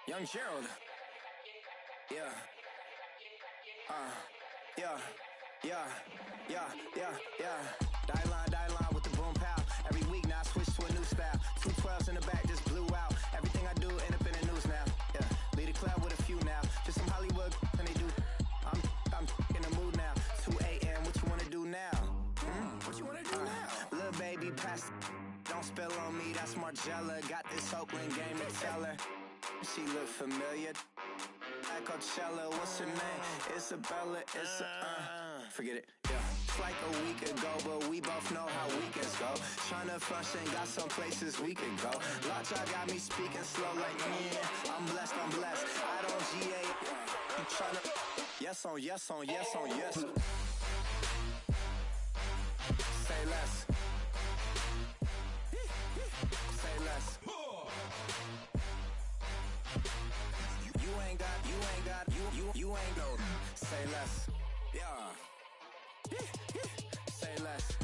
Young Gerald. Yeah. Die line with the boom pow. Every week now I switch to a new style. 212s in the back just blew out. Everything I do end up in the news now. Yeah. Lead a club with a few now. Just some Hollywood and they do. I'm in the mood now. 2 a.m. What you wanna do now? What you wanna do now? Little baby, pass. Don't spill on me. That's Margella. Got this Oakland game to tell her. She look familiar. At Coachella, what's her name? Isabella, forget it, yeah. It's like a week ago, but we both know how weekends go. Tryna function, got some places we could go. Lot y'all got me speaking slow like, yeah, I'm blessed. I don't GA, I'm tryna, yes on yes. Say less. Say less. You ain't no. Say less. Yeah. Say less.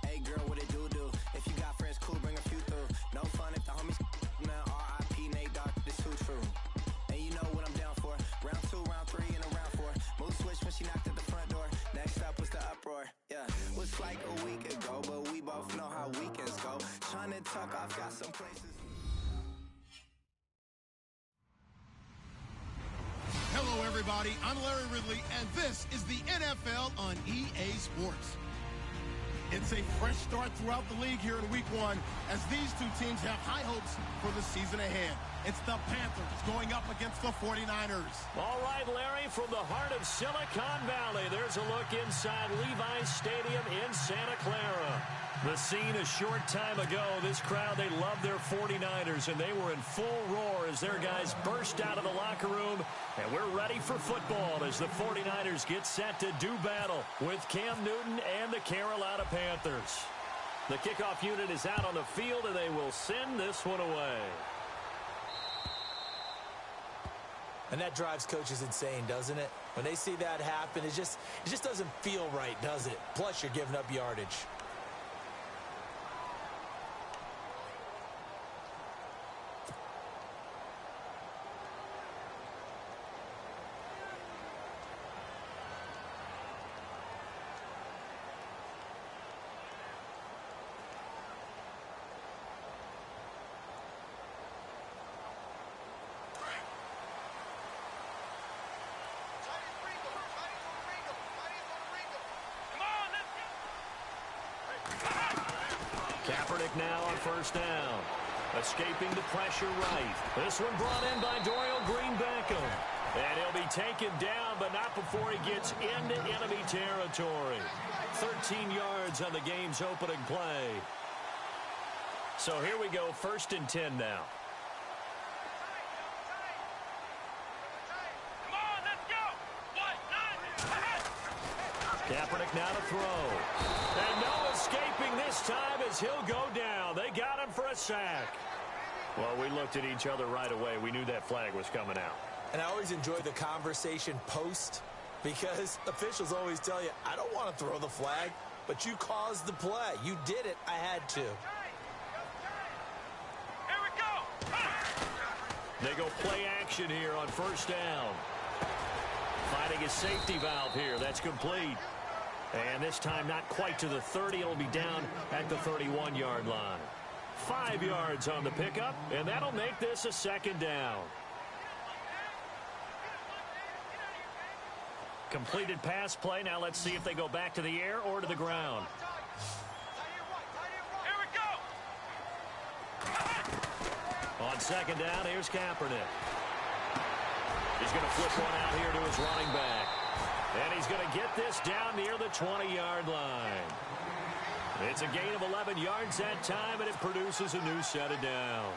Hey girl, what it do? If you got friends, cool, bring a few through. No fun if the homies now. R.I.P. Nate Dogg, this too true. And you know what I'm down for. Round 2, round 3, and a round 4. Mood switch when she knocked at the front door. Next up was the uproar. Yeah, was like a week ago, but we both know how weekends go. Tryna tuck off, got some places. Hello, everybody. I'm Larry Ridley, and this is the NFL on EA Sports. It's a fresh start throughout the league here in Week 1 as these two teams have high hopes for the season ahead. It's the Panthers going up against the 49ers. All right, Larry, from the heart of Silicon Valley, there's a look inside Levi's Stadium in Santa Clara. The scene a short time ago, this crowd, they loved their 49ers, and they were in full roar as their guys burst out of the locker room. And we're ready for football as the 49ers get set to do battle with Cam Newton and the Carolina Panthers. The kickoff unit is out on the field, and they will send this one away. And that drives coaches insane, doesn't it? When they see that happen, it just doesn't feel right, does it? Plus, you're giving up yardage. Kaepernick now on first down. Escaping the pressure right. This one brought in by Dorial Green-Beckham. And he'll be taken down, but not before he gets into enemy territory. 13 yards on the game's opening play. So here we go, 1st and 10 now. Kaepernick now to throw. And no escaping this time as he'll go down. They got him for a sack. Well, we looked at each other right away. We knew that flag was coming out. And I always enjoy the conversation post because officials always tell you, I don't want to throw the flag, but you caused the play. You did it. I had to. Here we go. They go play action here on first down. Finding his safety valve here. That's complete. And this time not quite to the 30. It'll be down at the 31-yard line. 5 yards on the pickup, and that'll make this a 2nd down. Completed pass play. Now let's see if they go back to the air or to the ground. Here we go. On 2nd down, here's Kaepernick. He's going to flip one out here to his running back. And he's going to get this down near the 20-yard line. It's a gain of 11 yards that time, and it produces a new set of downs.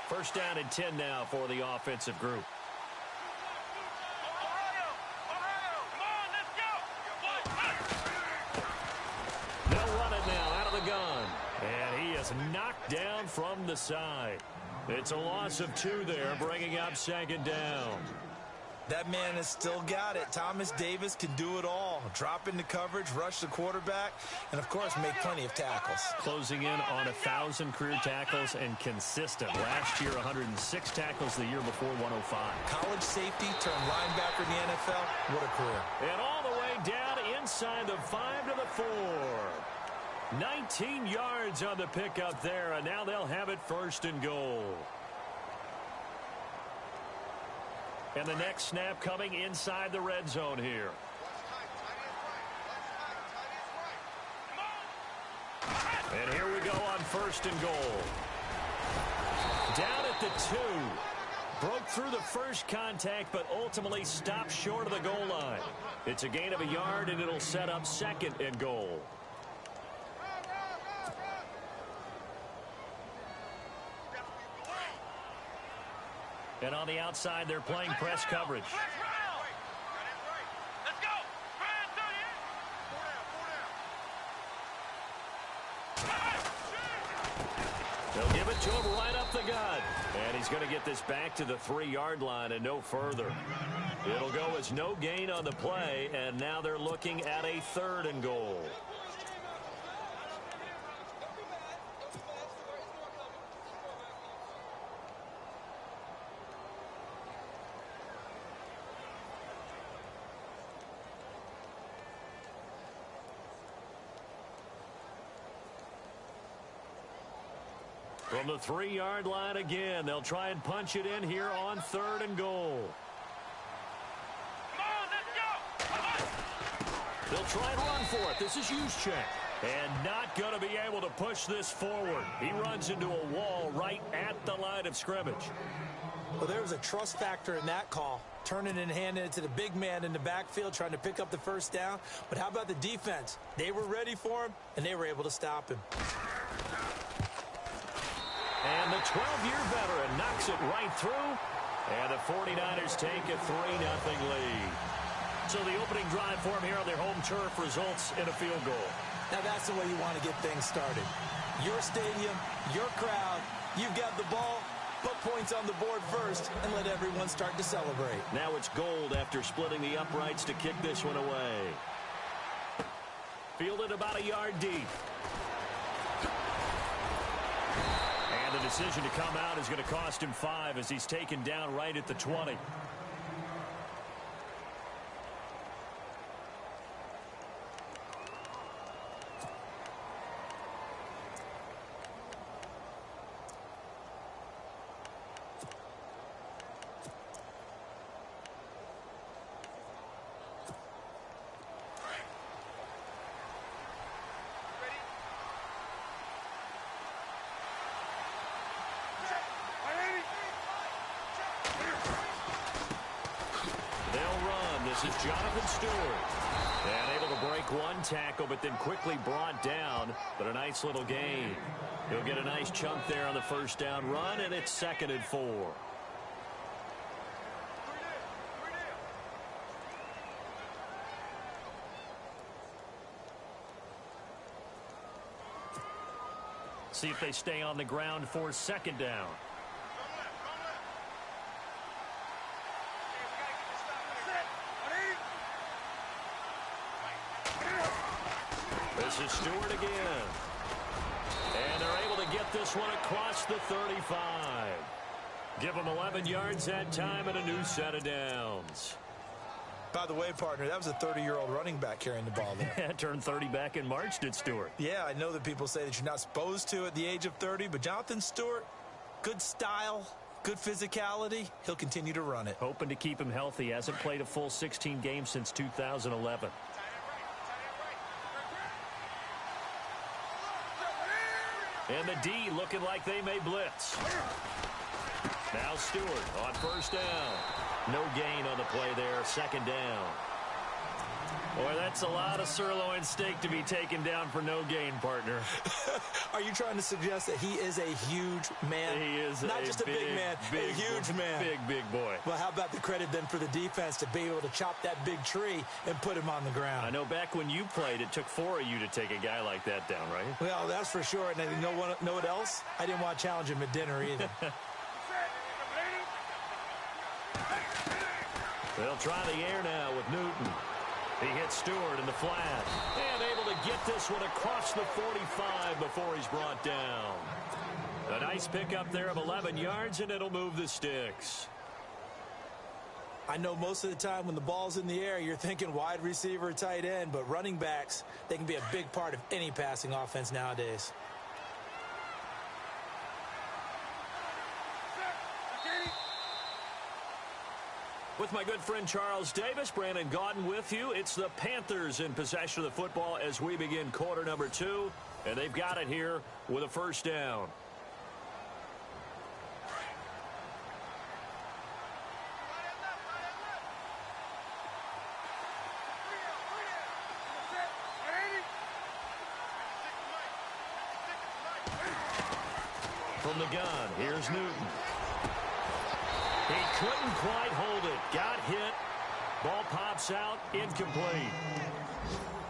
First down and 10 now for the offensive group. They'll run it now out of the gun. And he is knocked down from the side. It's a loss of 2 there, bringing up second down. That man has still got it. Thomas Davis can do it all. Drop into coverage, rush the quarterback, and, of course, make plenty of tackles. Closing in on 1,000 career tackles and consistent. Last year, 106 tackles. The year before, 105. College safety turned linebacker in the NFL. What a career. And all the way down inside the 5 to the 4. 19 yards on the pickup there, and now they'll have it first and goal. And the next snap coming inside the red zone here. And here we go on first and goal. Down at the 2. Broke through the first contact, but ultimately stopped short of the goal line. It's a gain of a yard, and it'll set up second and goal. And on the outside, they're playing press coverage. They'll give it to him right up the gut. And he's going to get this back to the 3-yard line and no further. It'll go as no gain on the play, and now they're looking at a 3rd and goal. From the 3-yard line again, they'll try and punch it in here on 3rd and goal. They'll try and run for it. This is Juszczyk. And not going to be able to push this forward. He runs into a wall right at the line of scrimmage. Well, there was a trust factor in that call. Turning and handing it to the big man in the backfield, trying to pick up the first down. But how about the defense? They were ready for him, and they were able to stop him. And the 12-year veteran knocks it right through. And the 49ers take a 3-0 lead. So the opening drive for them here on their home turf results in a field goal. Now that's the way you want to get things started. Your stadium, your crowd, you've got the ball, put points on the board first, and let everyone start to celebrate. Now it's gold after splitting the uprights to kick this one away. Fielded about a yard deep. And the decision to come out is going to cost him 5 as he's taken down right at the 20. This is Jonathan Stewart. And able to break one tackle, but then quickly brought down. But a nice little gain. He'll get a nice chunk there on the first down run, and it's 2nd and 4. See if they stay on the ground for 2nd down. This is Stewart again. And they're able to get this one across the 35. Give them 11 yards that time and a new set of downs. By the way, partner, that was a 30-year-old running back carrying the ball there. Turned 30 back in March, did Stewart. Yeah, I know that people say that you're not supposed to at the age of 30, but Jonathan Stewart, good style, good physicality. He'll continue to run it. Hoping to keep him healthy. Hasn't played a full 16 games since 2011. And the D looking like they may blitz. Now Stewart on first down. No gain on the play there. 2nd down. Boy, that's a lot of sirloin steak to be taken down for no gain, partner. Are you trying to suggest that he is a huge man? He is not just a big man, a huge man. Big boy. Well, how about the credit then for the defense to be able to chop that big tree and put him on the ground? I know back when you played, it took 4 of you to take a guy like that down, right? Well, that's for sure. And you know what else? I didn't want to challenge him at dinner either. They'll try the air now with Newton. He hits Stewart in the flat. And able to get this one across the 45 before he's brought down. A nice pickup there of 11 yards, and it'll move the sticks. I know most of the time when the ball's in the air, you're thinking wide receiver, tight end, but running backs, they can be a big part of any passing offense nowadays. With my good friend Charles Davis, Brandon Gaudin with you. It's the Panthers in possession of the football as we begin quarter number 2. And they've got it here with a first down. From the gun, here's Newton. He couldn't quite hold it. Got hit. Ball pops out. Incomplete.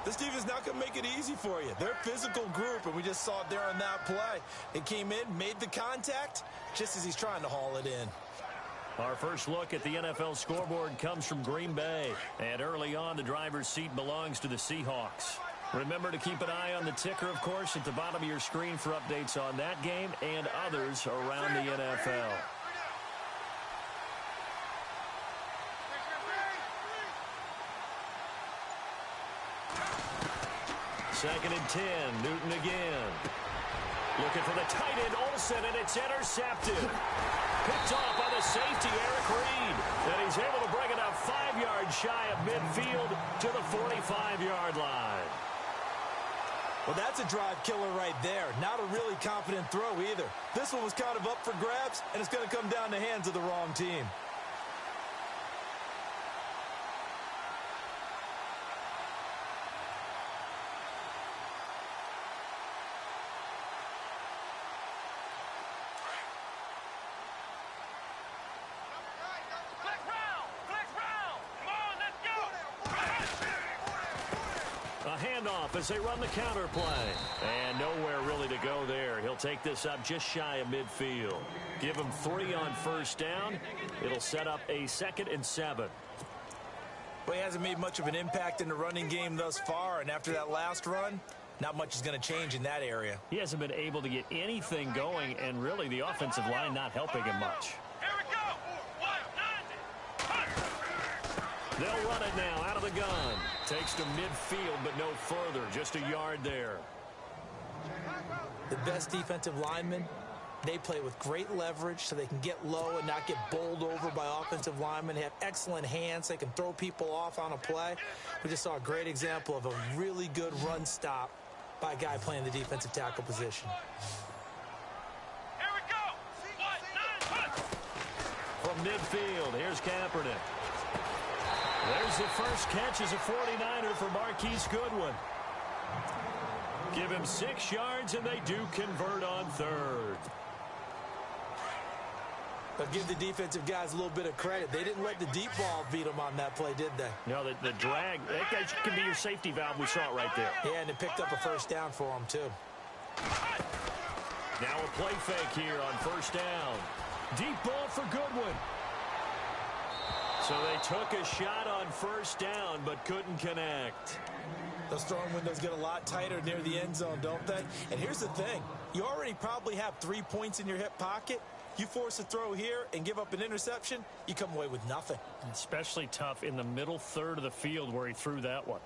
This defense is not going to make it easy for you. They're a physical group, and we just saw it there on that play. It came in, made the contact, just as he's trying to haul it in. Our first look at the NFL scoreboard comes from Green Bay. And early on, the driver's seat belongs to the Seahawks. Remember to keep an eye on the ticker, of course, at the bottom of your screen for updates on that game and others around the NFL. Second and 10, Newton again. Looking for the tight end, Olsen, and it's intercepted. Picked off by the safety, Eric Reed. And he's able to bring it up 5 yards shy of midfield to the 45-yard line. Well, that's a drive killer right there. Not a really confident throw either. This one was kind of up for grabs, and it's going to come down the hands of the wrong team. Handoff as they run the counter play. And nowhere really to go there. He'll take this up just shy of midfield. Give him 3 on first down. It'll set up a 2nd and 7. Well, he hasn't made much of an impact in the running game thus far, and after that last run, not much is going to change in that area. He hasn't been able to get anything going, and really the offensive line not helping him much. Here we go. 190. They'll run it now out of the gun. Takes to midfield, but no further. Just a yard there. The best defensive linemen, they play with great leverage so they can get low and not get bowled over by offensive linemen. They have excellent hands. They can throw people off on a play. We just saw a great example of a really good run stop by a guy playing the defensive tackle position. Here we go. 190. From midfield, here's Kaepernick. There's the first catch as a 49er for Marquise Goodwin. Give him 6 yards, and they do convert on 3rd. I'll give the defensive guys a little bit of credit. They didn't let the deep ball beat them on that play, did they? No, the drag, that can be your safety valve. We saw it right there. Yeah, and it picked up a first down for them, too. Now a play fake here on first down. Deep ball for Goodwin. So they took a shot on first down, but couldn't connect. Those throwing windows get a lot tighter near the end zone, don't they? And here's the thing. You already probably have 3 points in your hip pocket. You force a throw here and give up an interception, you come away with nothing. Especially tough in the middle third of the field where he threw that one.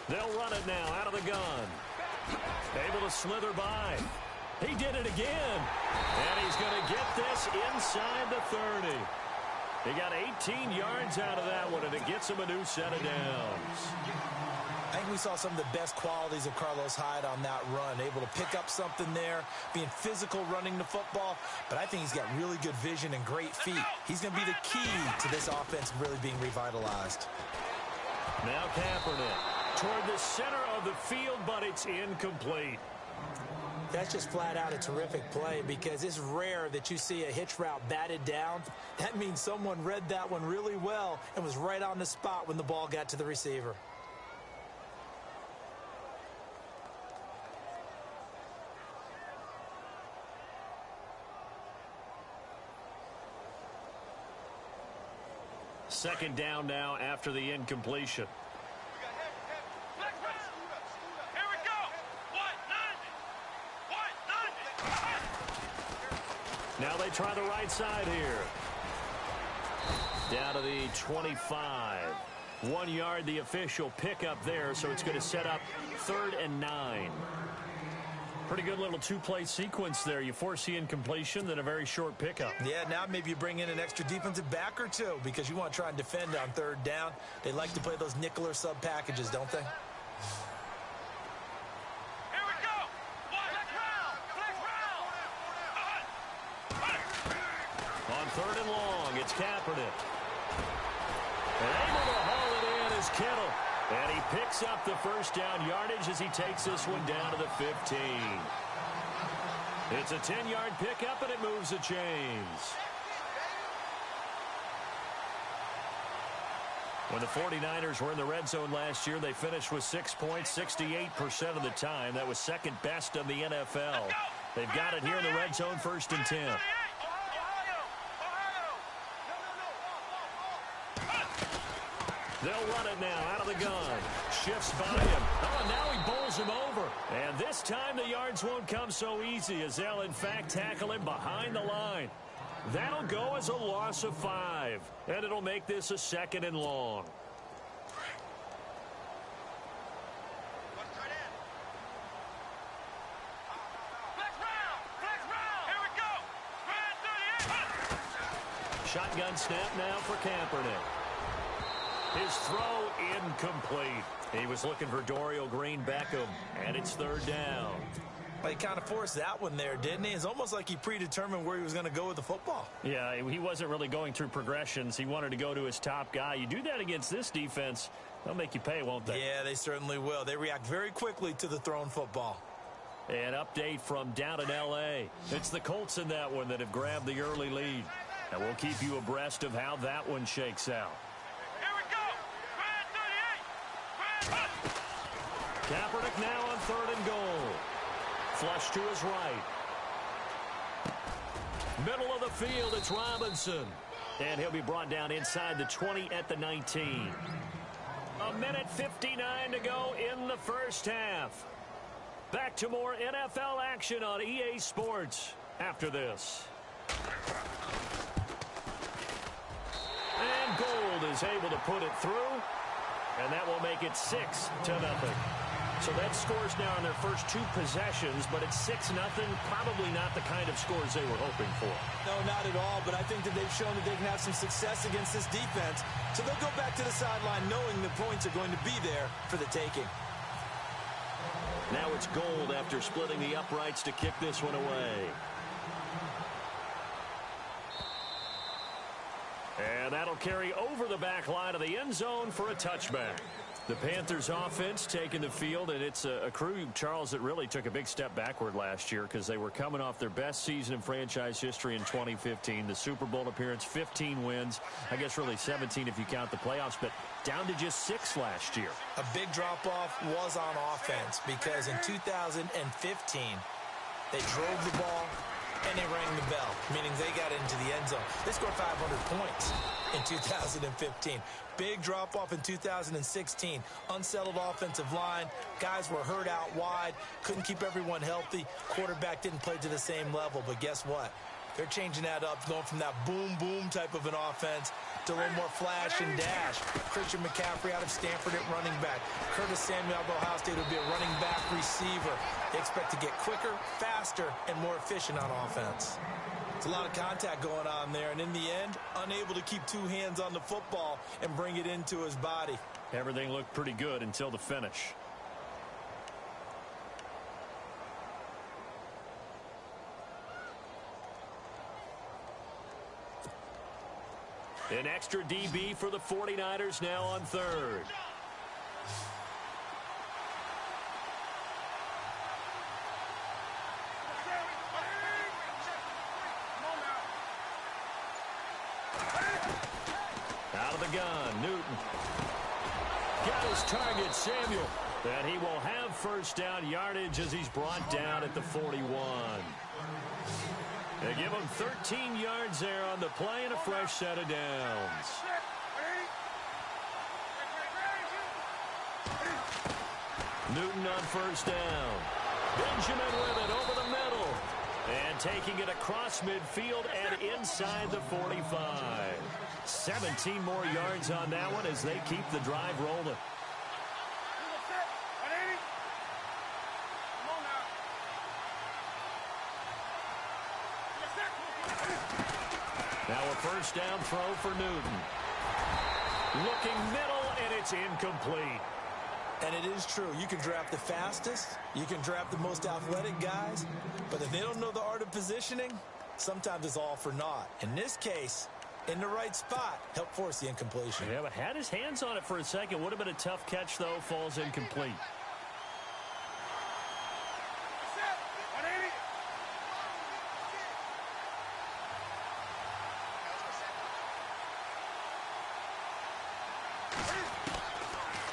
They'll run it now out of the gun. Able to slither by. He did it again. And he's going to get this inside the 30. He got 18 yards out of that one, and it gets him a new set of downs. I think we saw some of the best qualities of Carlos Hyde on that run. Able to pick up something there, being physical running the football. But I think he's got really good vision and great feet. He's going to be the key to this offense really being revitalized. Now Kaepernick toward the center of the field, but it's incomplete. That's just flat out a terrific play because it's rare that you see a hitch route batted down. That means someone read that one really well and was right on the spot when the ball got to the receiver. Second down now after the incompletion. Here we go. Now they try the right side here. Down to the 25. 1 yard, the official pickup there, so it's going to set up 3rd and 9. Pretty good little two-play sequence there. You force the incompletion, then a very short pickup. Yeah, now maybe you bring in an extra defensive back or two because you want to try and defend on 3rd down. They like to play those nickel or sub packages, don't they? Here we go. Flex round. On 3rd and long, it's Kaepernick. And able to haul it in is Kittle. And he picks up the first down yardage as he takes this one down to the 15. It's a 10-yard pickup, and it moves the chains. When the 49ers were in the red zone last year, they finished with 6 points 68% of the time. That was second best in the NFL. They've got it here in the red zone, 1st and 10. They'll run it now out of the gun. Shifts by him. Oh, and now he bowls him over. And this time the yards won't come so easy as they'll, in fact, tackle him behind the line. That'll go as a loss of 5. And it'll make this a 2nd and long. Shotgun snap now for Kaepernick. His throw incomplete. He was looking for Dorial Green-Beckham, and it's 3rd down. But he kind of forced that one there, didn't he? It's almost like he predetermined where he was going to go with the football. Yeah, he wasn't really going through progressions. He wanted to go to his top guy. You do that against this defense, they'll make you pay, won't they? Yeah, they certainly will. They react very quickly to the thrown football. An update from down in L.A. It's the Colts in that one that have grabbed the early lead. And we'll keep you abreast of how that one shakes out. Kaepernick now on 3rd and goal. Flush to his right. Middle of the field, it's Robinson. And he'll be brought down inside the 20 at the 19. 1:59 to go in the first half. Back to more NFL action on EA Sports after this. And Gold is able to put it through. And that will make it 6-0. So that scores now on their first 2 possessions, but it's 6-0. Probably not the kind of scores they were hoping for. No, not at all, but I think that they've shown that they can have some success against this defense. So they'll go back to the sideline knowing the points are going to be there for the taking. Now it's Gold after splitting the uprights to kick this one away. And that'll carry over the back line of the end zone for a touchback. The Panthers offense taking the field, and it's a crew, Charles, that really took a big step backward last year because they were coming off their best season in franchise history in 2015. The Super Bowl appearance, 15 wins. I guess really 17 if you count the playoffs, but down to just 6 last year. A big drop-off was on offense because in 2015, they drove the ball and they rang the bell, meaning they got into the end zone. They scored 500 points in 2015. Big drop-off in 2016. Unsettled offensive line. Guys were hurt out wide. Couldn't keep everyone healthy. Quarterback didn't play to the same level. But guess what? They're changing that up, going from that boom-boom type of an offense to a little more flash and dash. Christian McCaffrey out of Stanford at running back. Curtis Samuel of Ohio State will be a running back receiver. They expect to get quicker, faster, and more efficient on offense. It's a lot of contact going on there, and in the end, unable to keep 2 hands on the football and bring it into his body. Everything looked pretty good until the finish. An extra DB for the 49ers now on 3rd. gun. Newton got his target, Samuel. And he will have first down yardage as he's brought down at the 41. They give him 13 yards there on the play and a fresh set of downs. Newton on first down. Benjamin with it over the middle. And taking it across midfield and inside the 45. 17 more yards on that one as they keep the drive rolling. Now a first down throw for Newton. Looking middle, and it's incomplete. And it is true. You can draft the fastest. You can draft the most athletic guys. But if they don't know the art of positioning, sometimes it's all for naught. In this case, in the right spot, helped force the incompletion. Yeah, but had his hands on it for a second. Would have been a tough catch, though. Falls incomplete.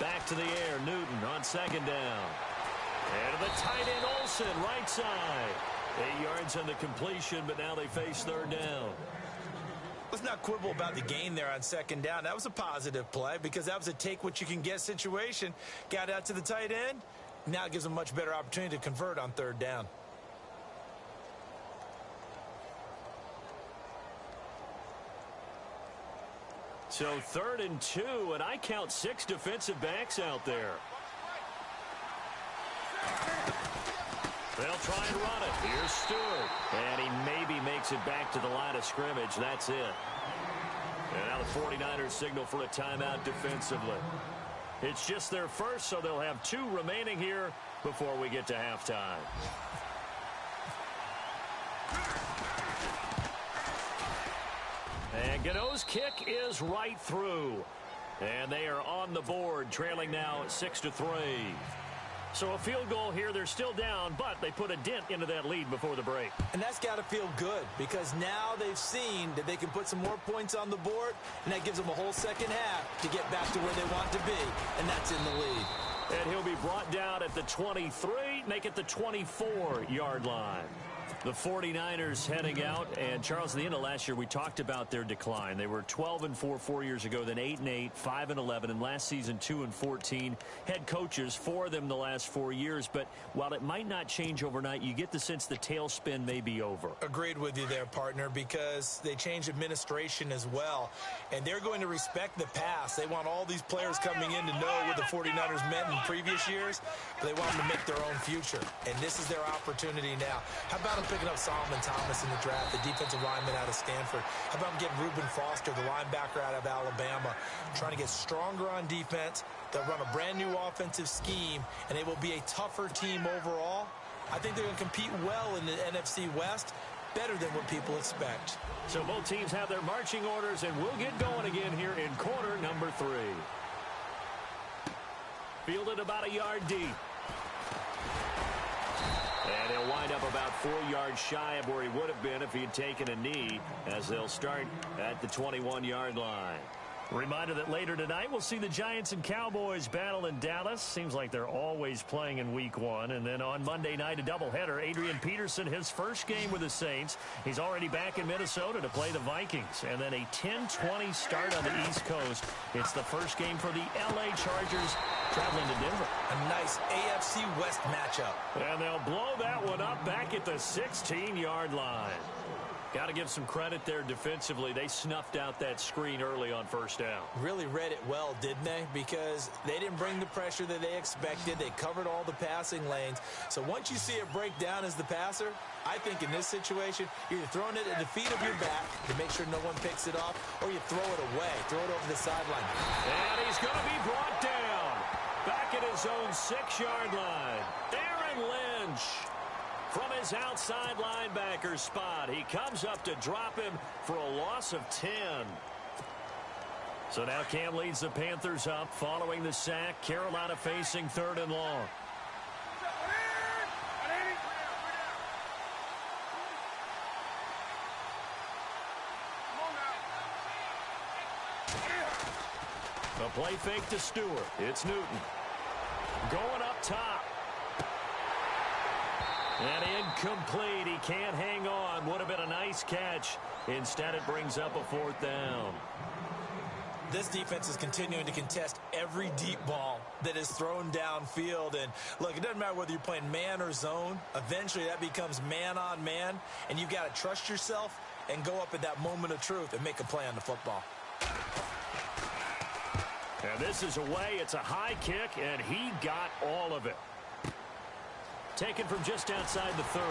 Back to the air, Newton on second down. And to the tight end, Olsen, right side. 8 yards on the completion, but now they face third down. Let's not quibble about the gain there on second down. That was a positive play because that was a take-what-you-can-get situation. Got out to the tight end. Now it gives them a much better opportunity to convert on third down. So 3rd and 2, and I count 6 defensive backs out there. They'll try and run it. Here's Stewart. And he maybe makes it back to the line of scrimmage. That's it. And now the 49ers signal for a timeout defensively. It's just their first, so they'll have 2 remaining here before we get to halftime. And Gano's kick is right through. And they are on the board, trailing now 6-3. So a field goal here. They're still down, but they put a dent into that lead before the break. And that's got to feel good because now they've seen that they can put some more points on the board, and that gives them a whole second half to get back to where they want to be, and that's in the lead. And he'll be brought down at the 23, make it the 24-yard line. The 49ers heading out, and Charles, at the end of last year, we talked about their decline. They were 12-4 4 years ago, then 8-8, 5-11, and last season 2-14. Head coaches, 4 of them the last 4 years, but while it might not change overnight, you get the sense the tailspin may be over. Agreed with you there, partner, because they changed administration as well, and they're going to respect the pass. They want all these players coming in to know what the 49ers meant in previous years, but they want them to make their own future, and this is their opportunity now. How about them picking up Solomon Thomas in the draft, the defensive lineman out of Stanford? How about getting Reuben Foster, the linebacker out of Alabama, trying to get stronger on defense? They'll run a brand-new offensive scheme, and they will be a tougher team overall. I think they're going to compete well in the NFC West, better than what people expect. So both teams have their marching orders, and we'll get going again here in quarter number 3. Fielded about a yard deep. And he'll wind up about 4 yards shy of where he would have been if he had taken a knee, as they'll start at the 21-yard line. Reminder that later tonight we'll see the Giants and Cowboys battle in Dallas. Seems like they're always playing in week 1. And then on Monday night, a doubleheader. Adrian Peterson, his first game with the Saints. He's already back in Minnesota to play the Vikings. And then a 10-20 start on the East Coast. It's the first game for the L.A. Chargers traveling to Denver. A nice AFC West matchup. And they'll blow that one up back at the 16-yard line. Got to give some credit there defensively. They snuffed out that screen early on first down. Really read it well, didn't they? Because they didn't bring the pressure that they expected. They covered all the passing lanes. So once you see it break down as the passer, I think in this situation, you're either throwing it at the feet of your back to make sure no one picks it off, or you throw it away, throw it over the sideline. And he's going to be brought down back at his own 6-yard line. Aaron Lynch from his outside linebacker spot. He comes up to drop him for a loss of 10. So now Cam leads the Panthers up following the sack. Carolina facing 3rd and long. A play fake to Stewart. It's Newton. Going up top. And incomplete. He can't hang on. Would have been a nice catch. Instead, it brings up a 4th down. This defense is continuing to contest every deep ball that is thrown downfield. And, look, it doesn't matter whether you're playing man or zone. Eventually, that becomes man-on-man, and you've got to trust yourself and go up at that moment of truth and make a play on the football. And this is away. It's a high kick, and he got all of it. Taken from just outside the 30.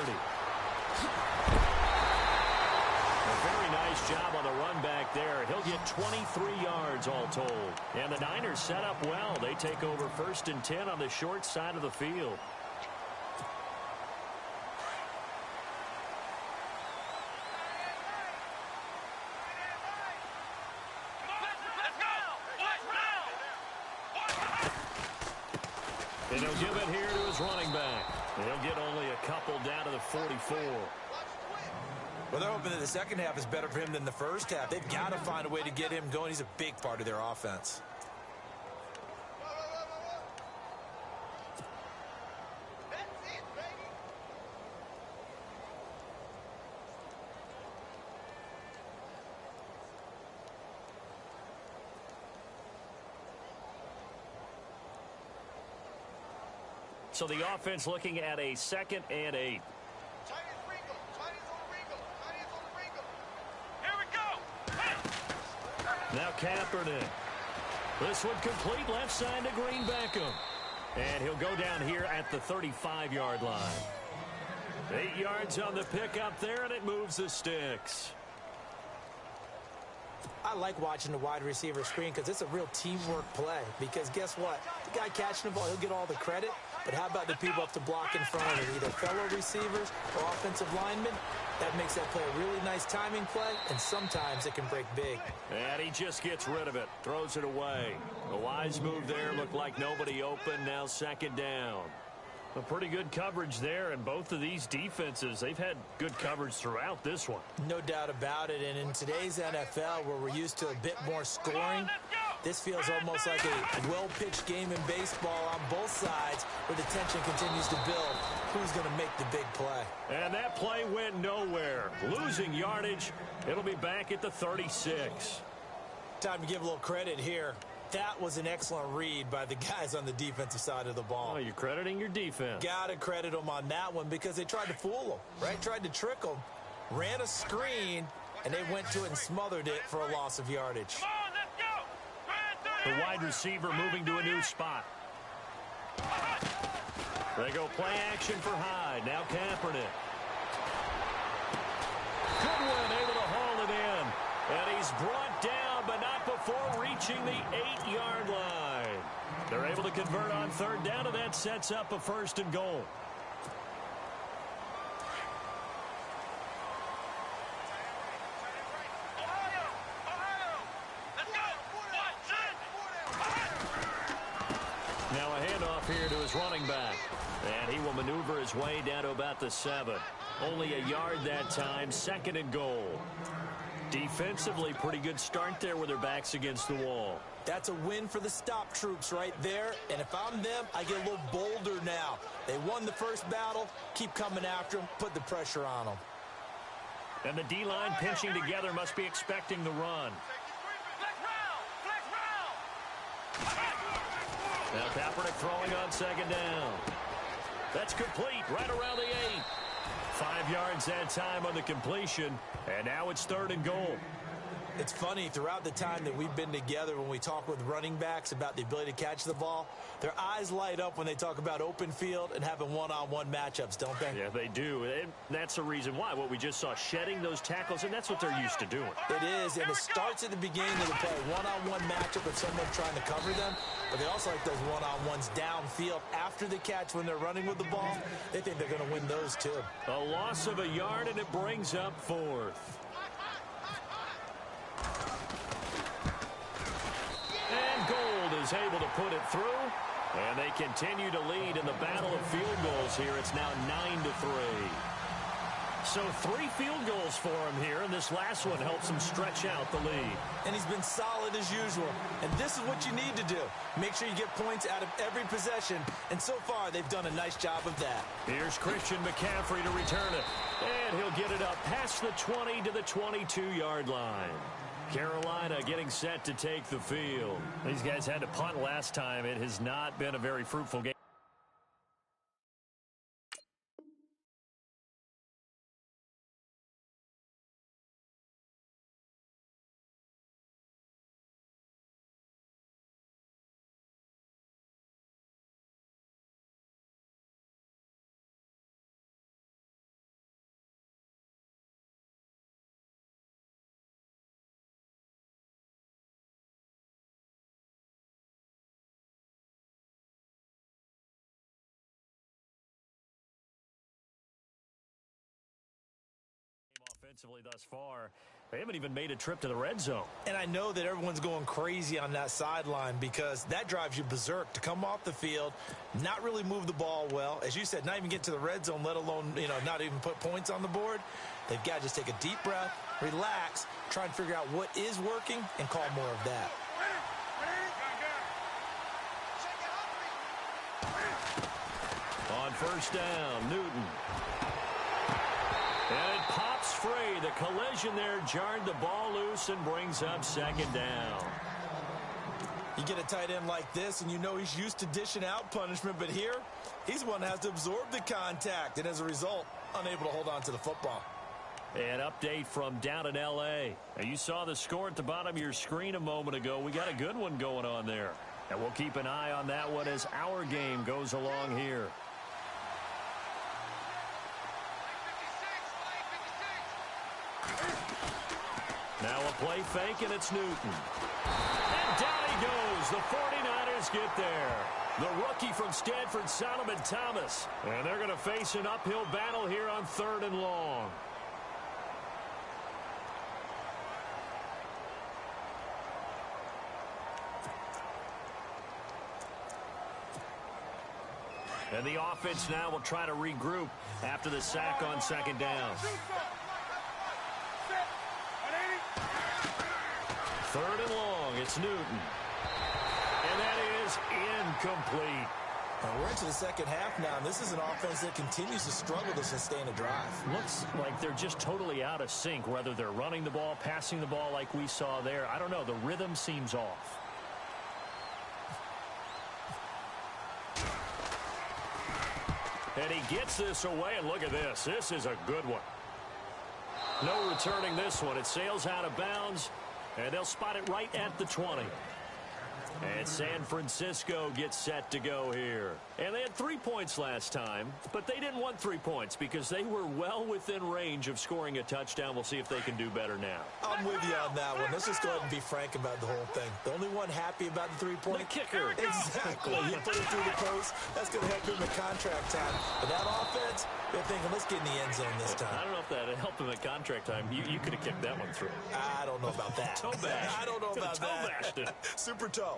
A very nice job on the run back there. He'll get 23 yards all told. And the Niners set up well. They take over 1st and 10 on the short side of the field. And he'll give it here to his running back. And he'll get only a couple down to the 44. Well, they're hoping that the second half is better for him than the first half. They've got to find a way to get him going. He's a big part of their offense. So the offense looking at a 2nd and 8. Now Kaepernick. This one complete left side to Green Beckham. And he'll go down here at the 35-yard line. 8 yards on the pickup there, and it moves the sticks. I like watching the wide receiver screen because it's a real teamwork play. Because guess what? The guy catching the ball, he'll get all the credit. But how about the people up to block in front of him, either fellow receivers or offensive linemen? That makes that play a really nice timing play, and sometimes it can break big. And he just gets rid of it, throws it away. A wise move there, looked like nobody open, now 2nd down. A pretty good coverage there, and both of these defenses, they've had good coverage throughout this one. No doubt about it, and in today's NFL, where we're used to a bit more scoring, this feels almost like a well-pitched game in baseball on both sides, where the tension continues to build. Who's going to make the big play? And that play went nowhere. Losing yardage, it'll be back at the 36. Time to give a little credit here. That was an excellent read by the guys on the defensive side of the ball. Oh, you're crediting your defense. Got to credit them on that one because they tried to fool them, right? Tried to trick them, ran a screen, and they went to it and smothered it for a loss of yardage. Come on, let's go. The wide receiver moving to a new spot. They go play action for Hyde. Now Kaepernick. Goodwin able to haul it in. And he's brought down, but not before reaching the 8-yard line. They're able to convert on 3rd down, and that sets up a 1st and goal. Now a handoff here to his running back. And he will maneuver his way down to about the 7. Only a yard that time, 2nd and goal. Defensively, pretty good start there with their backs against the wall. That's a win for the stop troops right there. And if I'm them, I get a little bolder now. They won the first battle. Keep coming after them. Put the pressure on them. And the D-line pinching together must be expecting the run. Now Kaepernick throwing on 2nd down. That's complete right around the 8. 5 yards that time on the completion. And now it's 3rd and goal. It's funny, throughout the time that we've been together, when we talk with running backs about the ability to catch the ball, their eyes light up when they talk about open field and having one-on-one matchups, don't they? Yeah, they do. And that's the reason why. What we just saw, shedding those tackles, and that's what they're used to doing. It is, and it starts at the beginning of the play. One-on-one matchup with someone trying to cover them, but they also like those one-on-ones downfield after the catch when they're running with the ball. They think they're going to win those, too. A loss of a yard, and it brings up 4th. And Gold is able to put it through. And they continue to lead in the battle of field goals here. It's now 9-3. So 3 field goals for him here, and this last one helps him stretch out the lead. And he's been solid as usual. And this is what you need to do. Make sure you get points out of every possession. And so far, they've done a nice job of that. Here's Christian McCaffrey to return it. And he'll get it up past the 20 to the 22-yard line. Carolina getting set to take the field. These guys had to punt last time. It has not been a very fruitful game. Offensively thus far, they haven't even made a trip to the red zone. And I know that everyone's going crazy on that sideline because that drives you berserk to come off the field, not really move the ball well. As you said, not even get to the red zone, let alone, not even put points on the board. They've got to just take a deep breath, relax, try and figure out what is working, and call more of that. On first down, Newton. And it pops free. The collision there jarred the ball loose and brings up second down. You get a tight end like this, and you know he's used to dishing out punishment, but here, he's the one that has to absorb the contact, and as a result, unable to hold on to the football. An update from down in L.A. Now, you saw the score at the bottom of your screen a moment ago. We got a good one going on there. And we'll keep an eye on that one as our game goes along here. Now a play fake, and it's Newton. And down he goes. The 49ers get there. The rookie from Stanford, Solomon Thomas. And they're going to face an uphill battle here on 3rd and long. And the offense now will try to regroup after the sack on second down. 3rd and long, it's Newton. And that is incomplete. We're into the second half now, and this is an offense that continues to struggle to sustain a drive. Looks like they're just totally out of sync, whether they're running the ball, passing the ball like we saw there. I don't know, the rhythm seems off. And he gets this away, and look at this. This is a good one. No returning this one. It sails out of bounds. And they'll spot it right at the 20. And San Francisco gets set to go here. And they had 3 points last time, but they didn't want 3 points because they were well within range of scoring a touchdown. We'll see if they can do better now. I'm with you on that one. Let's just go ahead and be frank about the whole thing. The only one happy about the 3-point? The kicker. Exactly. You put it through the post. That's going to help him at contract time. But that offense, they're thinking, let's get in the end zone this time. I don't know if that helped him at contract time. You could have kicked that one through. I don't know about that. Toe bash. I don't know about toe that. Bashed it. Super toe.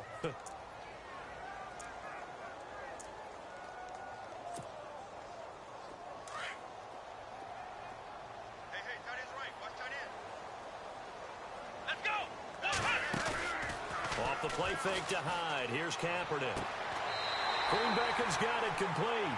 Off the play fake to Hyde. Here's Kaepernick. Green Beckham's got it complete.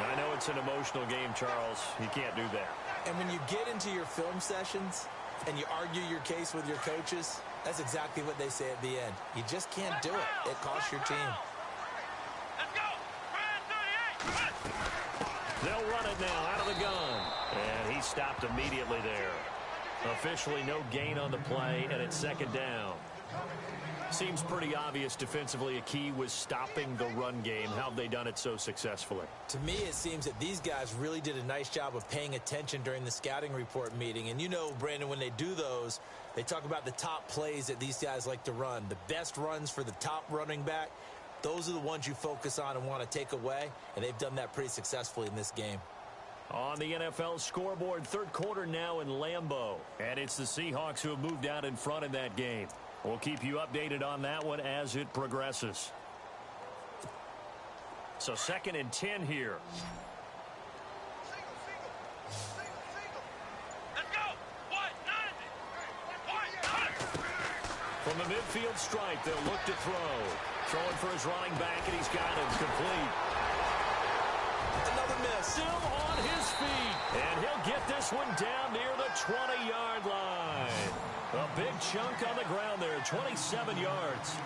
I know it's an emotional game, Charles. You can't do that. And when you get into your film sessions and you argue your case with your coaches, that's exactly what they say at the end. You just can't do it. It costs your team. Let's go. Brand 38. They'll run it now out of the gun. And he stopped immediately there. Officially no gain on the play, and it's second down. Seems pretty obvious defensively a key was stopping the run game. How have they done it so successfully? To me, it seems that these guys really did a nice job of paying attention during the scouting report meeting. And you know, Brandon, when they do those, they talk about the top plays that these guys like to run. The best runs for the top running back, those are the ones you focus on and want to take away. And they've done that pretty successfully in this game. On the NFL scoreboard, third quarter now in Lambeau. And it's the Seahawks who have moved out in front in that game. We'll keep you updated on that one as it progresses. So 2nd and 10 here. From the midfield stripe, they'll look to throw. Throwing for his running back, and he's got him complete. Another miss. Still on his feet, and he'll get this one down near the 20-yard line. A big chunk on the ground there, 27 yards.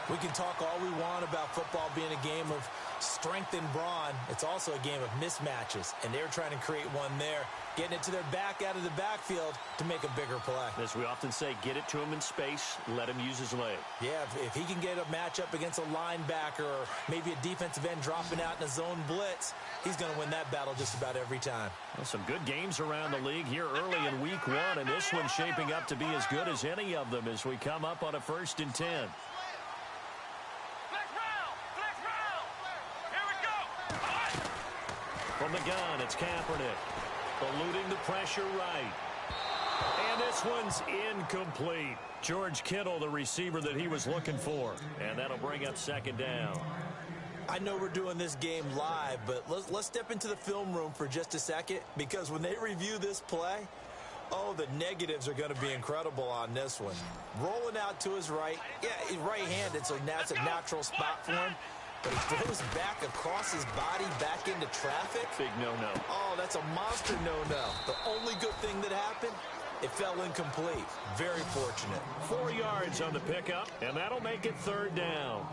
We can talk all we want about football being a game of strength and brawn. It's also a game of mismatches, and they're trying to create one there, getting it to their back out of the backfield to make a bigger play. As we often say, get it to him in space, let him use his leg. Yeah, if he can get a matchup against a linebacker or maybe a defensive end dropping out in a zone blitz, he's going to win that battle just about every time. Well, some good games around the league here early in week one, and this one's shaping up to be as good as any of them as we come up on a 1st and 10. From the gun, it's Kaepernick. Eluding the pressure right. And this one's incomplete. George Kittle, the receiver that he was looking for. And that'll bring up 2nd down. I know we're doing this game live, but let's step into the film room for just a second, because when they review this play, oh, the negatives are going to be incredible on this one. Rolling out to his right. Yeah, he's right-handed, so that's a natural spot for him. But he throws back across his body back into traffic. Big no-no. Oh, that's a monster no-no. The only good thing that happened, it fell incomplete. Very fortunate. 4 yards on the pickup, and that'll make it 3rd down.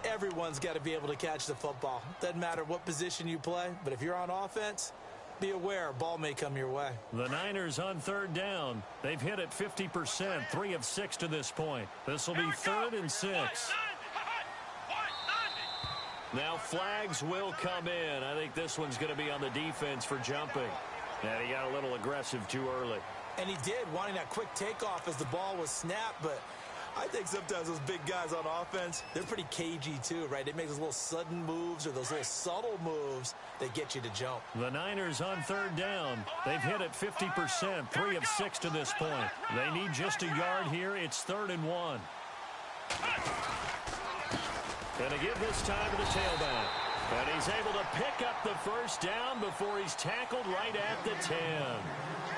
Everyone's got to be able to catch the football. Doesn't matter what position you play, but if you're on offense, be aware a ball may come your way. The Niners on 3rd down. They've hit it 50%, 3 of 6 to this point. This will be 3rd and 6. Now flags will come in. I think this one's going to be on the defense for jumping. And he got a little aggressive too early. And he did, wanting that quick takeoff as the ball was snapped. But I think sometimes those big guys on offense, they're pretty cagey too, right? They make those little sudden moves or those little subtle moves that get you to jump. The Niners on 3rd down. They've hit it 50%, 3 of 6 to this point. They need just a yard here. It's 3rd and 1. Going to give this time to the tailback. And he's able to pick up the 1st down before he's tackled right at the 10.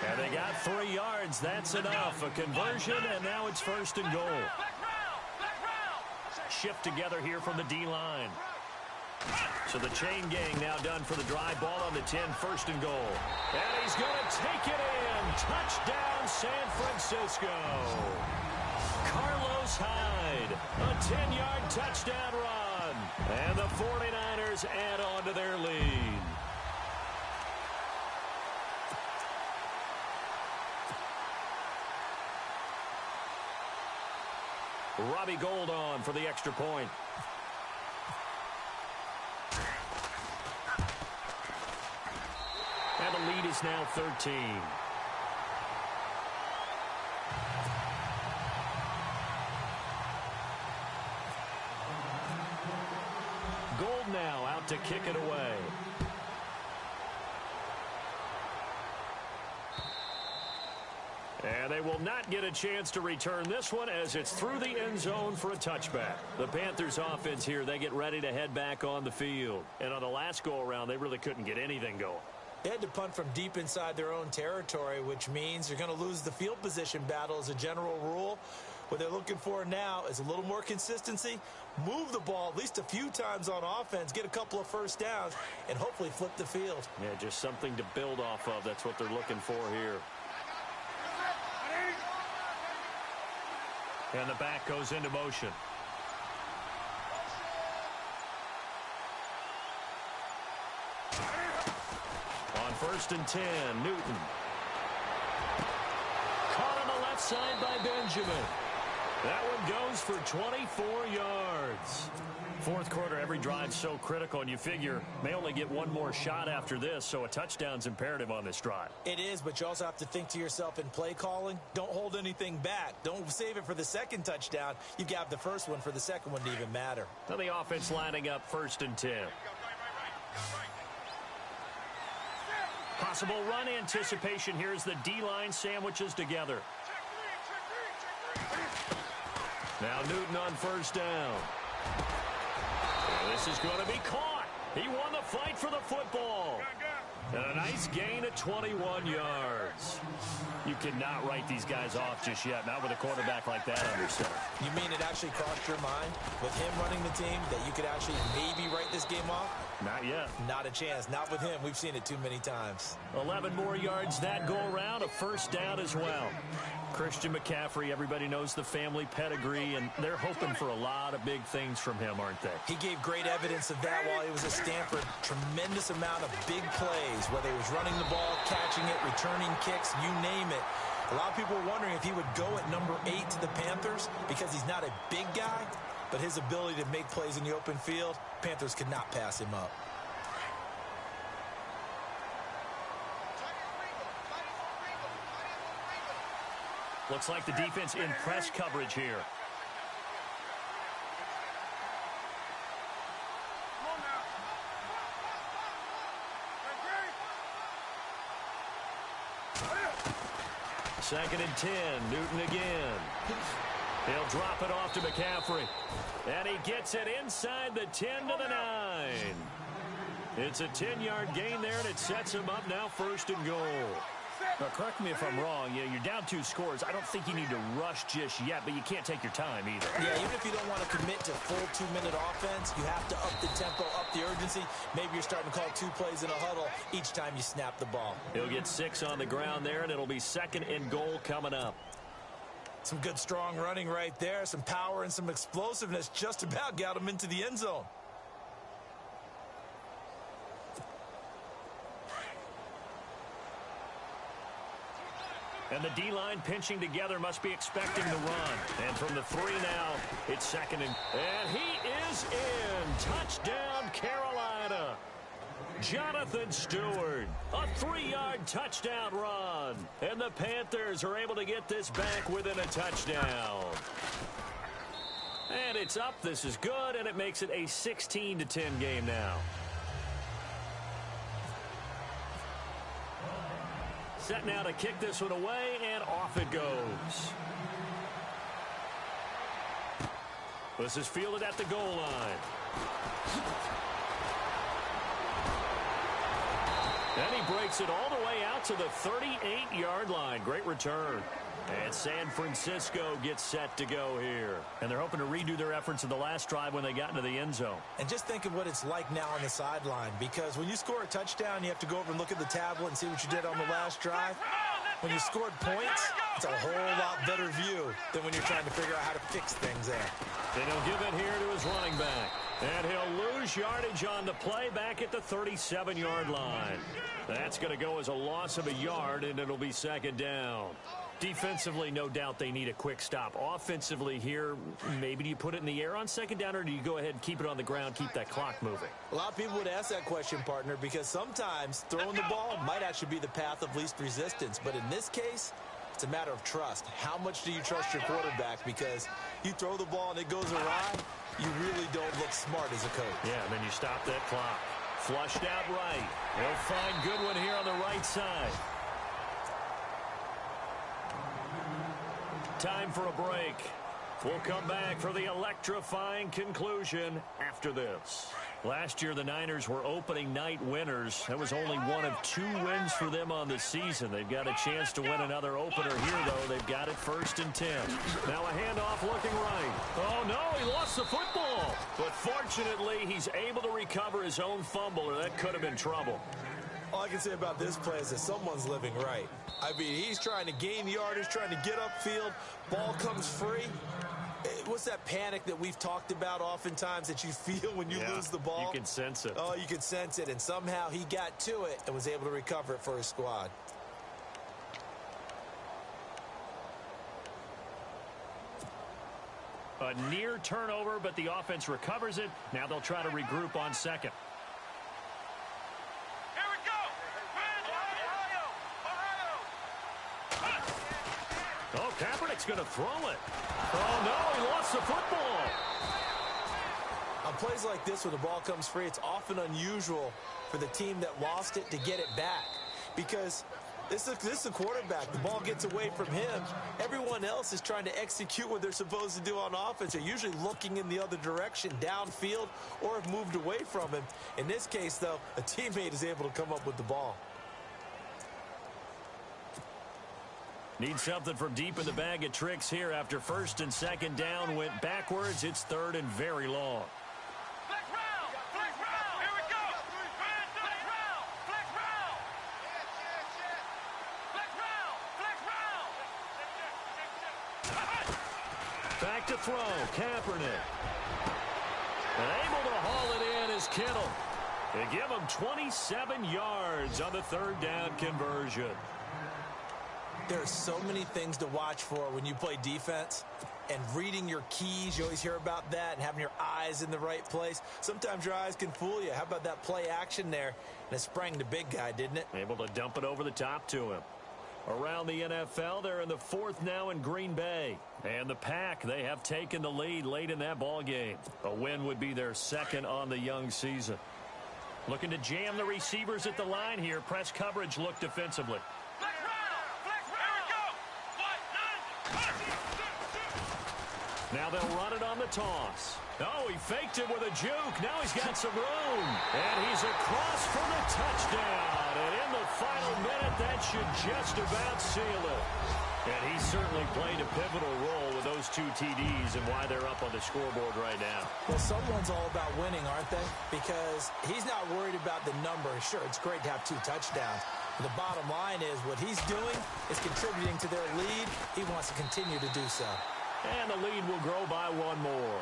And they got 3 yards. That's enough. A conversion, and now it's 1st and goal. Shift together here from the D-line. So the chain gang now done for the drive. Ball on the 10, 1st and goal. And he's going to take it in. Touchdown, San Francisco. Carlos Hyde, a 10-yard touchdown run. And the 49ers add on to their lead. Robbie Gould on for the extra point. And the lead is now 13. Gould now out to kick it away. And they will not get a chance to return this one as it's through the end zone for a touchback. The Panthers offense here, they get ready to head back on the field. And on the last go-around, they really couldn't get anything going. They had to punt from deep inside their own territory, which means you're going to lose the field position battle as a general rule. What they're looking for now is a little more consistency, move the ball at least a few times on offense, get a couple of 1st downs, and hopefully flip the field. Yeah, just something to build off of. That's what they're looking for here. And the back goes into motion. On 1st and 10, Newton. Caught on the left side by Benjamin. That one goes for 24 yards. 4th quarter, every drive's so critical, and you figure may only get one more shot after this, so a touchdown's imperative on this drive. It is, but you also have to think to yourself in play calling, don't hold anything back. Don't save it for the 2nd touchdown. You've got the 1st one for the 2nd one to even matter. Now the offense lining up 1st and 10. Possible run anticipation here as the D-line sandwiches together. Now Newton on 1st down. This is going to be caught. He won the fight for the football. And a nice gain of 21 yards. You cannot write these guys off just yet, not with a quarterback like that under center. You mean it actually crossed your mind with him running the team that you could actually maybe write this game off? Not yet. Not a chance. Not with him. We've seen it too many times. 11 more yards that go around, a first down as well. Christian McCaffrey, everybody knows the family pedigree, and they're hoping for a lot of big things from him, aren't they? He gave great evidence of that while he was at Stanford. Tremendous amount of big plays, whether he was running the ball, catching it, returning kicks, you name it. A lot of people were wondering if he would go at number 8 to the Panthers because he's not a big guy, but his ability to make plays in the open field, Panthers could not pass him up. Looks like the defense in press coverage here. Second and 10, Newton again. He'll drop it off to McCaffrey. And he gets it inside the 10 to the 9. It's a 10-yard gain there, and it sets him up now first and goal. Now, correct me if I'm wrong. Yeah, you're down 2 scores. I don't think you need to rush just yet, but you can't take your time either. Yeah, even if you don't want to commit to full 2-minute offense, you have to up the tempo, up the urgency. Maybe you're starting to call 2 plays in a huddle each time you snap the ball. He'll get 6 on the ground there, and it'll be second and goal coming up. Some good, strong running right there. Some power and some explosiveness just about got him into the end zone. And the D-line pinching together, must be expecting the run. And from the 3 now, it's second and he is in. Touchdown, Carolina. Jonathan Stewart, a 3-yard touchdown run. And the Panthers are able to get this back within a touchdown. And it's up. This is good, and it makes it a 16-10 game now. Set now to kick this one away, and off it goes. This is fielded at the goal line. And he breaks it all the way out to the 38-yard line. Great return. And San Francisco gets set to go here. And they're hoping to redo their efforts in the last drive when they got into the end zone. And just think of what it's like now on the sideline, because when you score a touchdown, you have to go over and look at the tablet and see what you did on the last drive. When you scored points, it's a whole lot better view than when you're trying to figure out how to fix things there. Then he'll give it here to his running back. And he'll lose yardage on the play back at the 37-yard line. That's going to go as a loss of a yard, and it'll be second down. Defensively, no doubt they need a quick stop. Offensively here, maybe do you put it in the air on second down, or do you go ahead and keep it on the ground, keep that clock moving? A lot of people would ask that question, partner, because sometimes throwing the ball might actually be the path of least resistance. But in this case, it's a matter of trust. How much do you trust your quarterback? Because you throw the ball and it goes awry, you really don't look smart as a coach. Yeah, and then you stop that clock. Flushed out right. He'll find Goodwin here on the right side. Time for a break. We'll come back for the electrifying conclusion after this. Last year, the Niners were opening night winners. That was only one of 2 wins for them on the season. They've got a chance to win another opener here, though. They've got it first and 10. Now a handoff looking right. Oh, no, he lost the football. But fortunately, he's able to recover his own fumble, or that could have been trouble. All I can say about this play is that someone's living right. I mean, he's trying to gain yardage, trying to get upfield. Ball comes free. What's that panic that we've talked about oftentimes that you feel when you lose the ball? You can sense it. Oh, you can sense it. And somehow he got to it and was able to recover it for his squad. A near turnover, but the offense recovers it. Now they'll try to regroup on second. Oh, Kaepernick's going to throw it. Oh, no, he lost the football. On plays like this, when the ball comes free, it's often unusual for the team that lost it to get it back. Because This is the quarterback. The ball gets away from him. Everyone else is trying to execute what they're supposed to do on offense. They're usually looking in the other direction, downfield, or have moved away from him. In this case, though, a teammate is able to come up with the ball. Need something from deep in the bag of tricks here after first and second down went backwards. It's third and very long. Flex round! Flex round! Here we go! Flex round! Flex round! Flex round! Flex round! Back to throw, Kaepernick. And able to haul it in is Kittle. They give him 27 yards on the third down conversion. There are so many things to watch for when you play defense. And reading your keys, you always hear about that, and having your eyes in the right place. Sometimes your eyes can fool you. How about that play action there? And it sprang the big guy, didn't it? Able to dump it over the top to him. Around the NFL, they're in the fourth now in Green Bay. And the Pack, they have taken the lead late in that ball game. A win would be their second on the young season. Looking to jam the receivers at the line here. Press coverage look defensively. Now they'll run it on the toss. Oh, he faked it with a juke. Now he's got some room. And he's across for the touchdown. And in the final minute, that should just about seal it. And he certainly played a pivotal role with those two TDs and why they're up on the scoreboard right now. Well, someone's all about winning, aren't they? Because he's not worried about the number. Sure, it's great to have 2 touchdowns. But the bottom line is what he's doing is contributing to their lead. He wants to continue to do so. And the lead will grow by one more.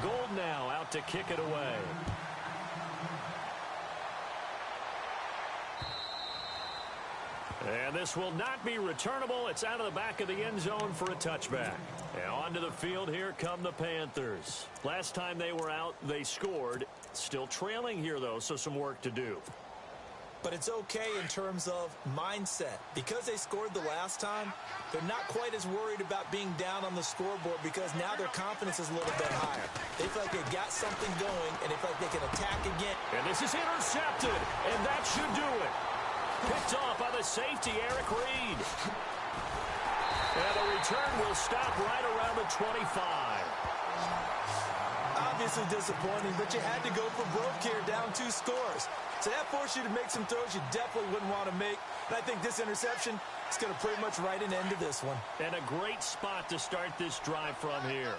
Gold now out to kick it away. And this will not be returnable. It's out of the back of the end zone for a touchback. And onto the field, here come the Panthers. Last time they were out, they scored. Still trailing here, though, so some work to do. But it's okay in terms of mindset. Because they scored the last time, they're not quite as worried about being down on the scoreboard because now their confidence is a little bit higher. They feel like they got something going, and they feel like they can attack again. And this is intercepted, and that should do it. Picked off by the safety, Eric Reed. And the return will stop right around the 25. Obviously disappointing, but you had to go for broke here, down 2 scores. So that forced you to make some throws you definitely wouldn't want to make. And I think this interception is going to pretty much write an end to this one. And a great spot to start this drive from here.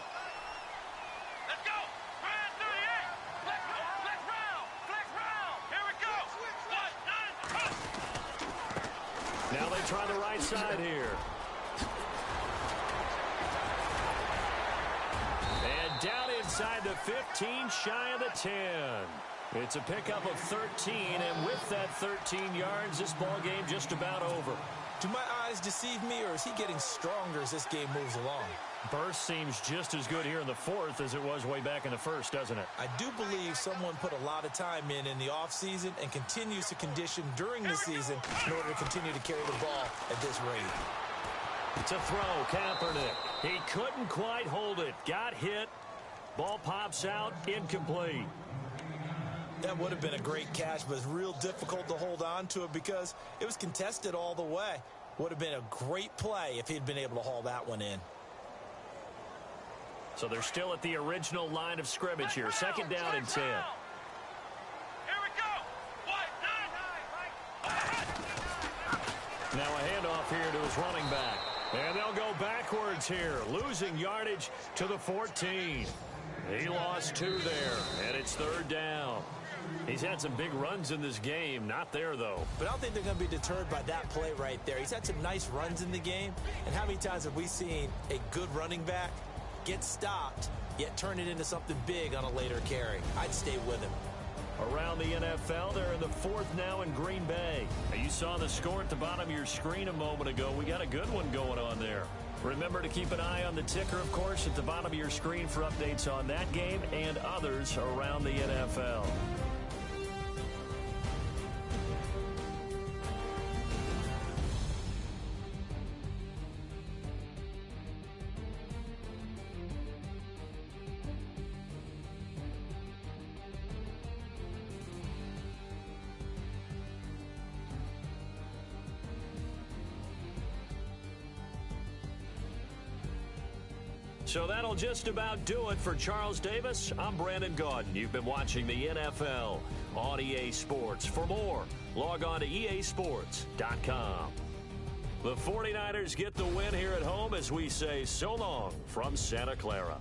Let's go! Ryan 38! Flex round! Flex round! Here we go! 1, 9, Now they try the right side here. And down inside the 15, shy of the 10. It's a pickup of 13, and with that 13 yards, this ball game just about over. Do my eyes deceive me, or is he getting stronger as this game moves along? Burst seems just as good here in the fourth as it was way back in the first, doesn't it? I do believe someone put a lot of time in the offseason and continues to condition during the season in order to continue to carry the ball at this rate. To throw, Kaepernick. He couldn't quite hold it. Got hit. Ball pops out, incomplete. That would have been a great catch, but it's real difficult to hold on to it because it was contested all the way. Would have been a great play if he'd been able to haul that one in. So they're still at the original line of scrimmage here. Second down and 10. Here we go! 1, 9, Now a handoff here to his running back. And they'll go backwards here, losing yardage to the 14. He lost 2 there, and it's third down. He's had some big runs in this game. Not there, though. But I don't think they're going to be deterred by that play right there. He's had some nice runs in the game. And how many times have we seen a good running back get stopped, yet turn it into something big on a later carry? I'd stay with him. Around the NFL, they're in the fourth now in Green Bay. Now, you saw the score at the bottom of your screen a moment ago. We got a good one going on there. Remember to keep an eye on the ticker, of course, at the bottom of your screen for updates on that game and others around the NFL. So that'll just about do it for Charles Davis. I'm Brandon Gaudin. You've been watching the NFL on EA Sports. For more, log on to easports.com. The 49ers get the win here at home as we say so long from Santa Clara.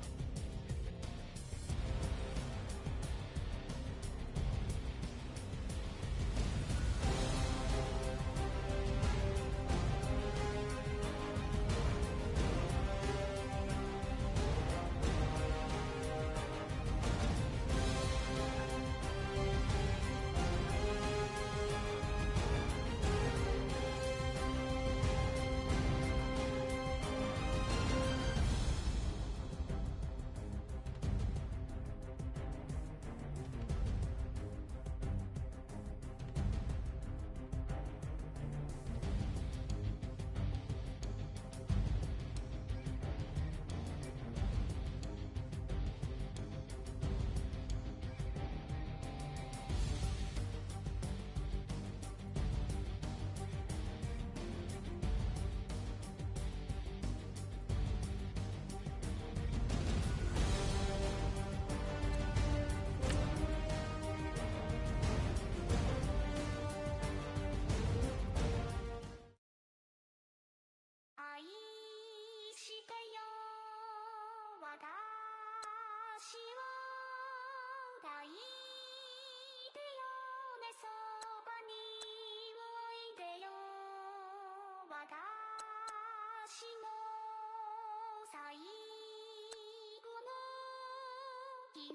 He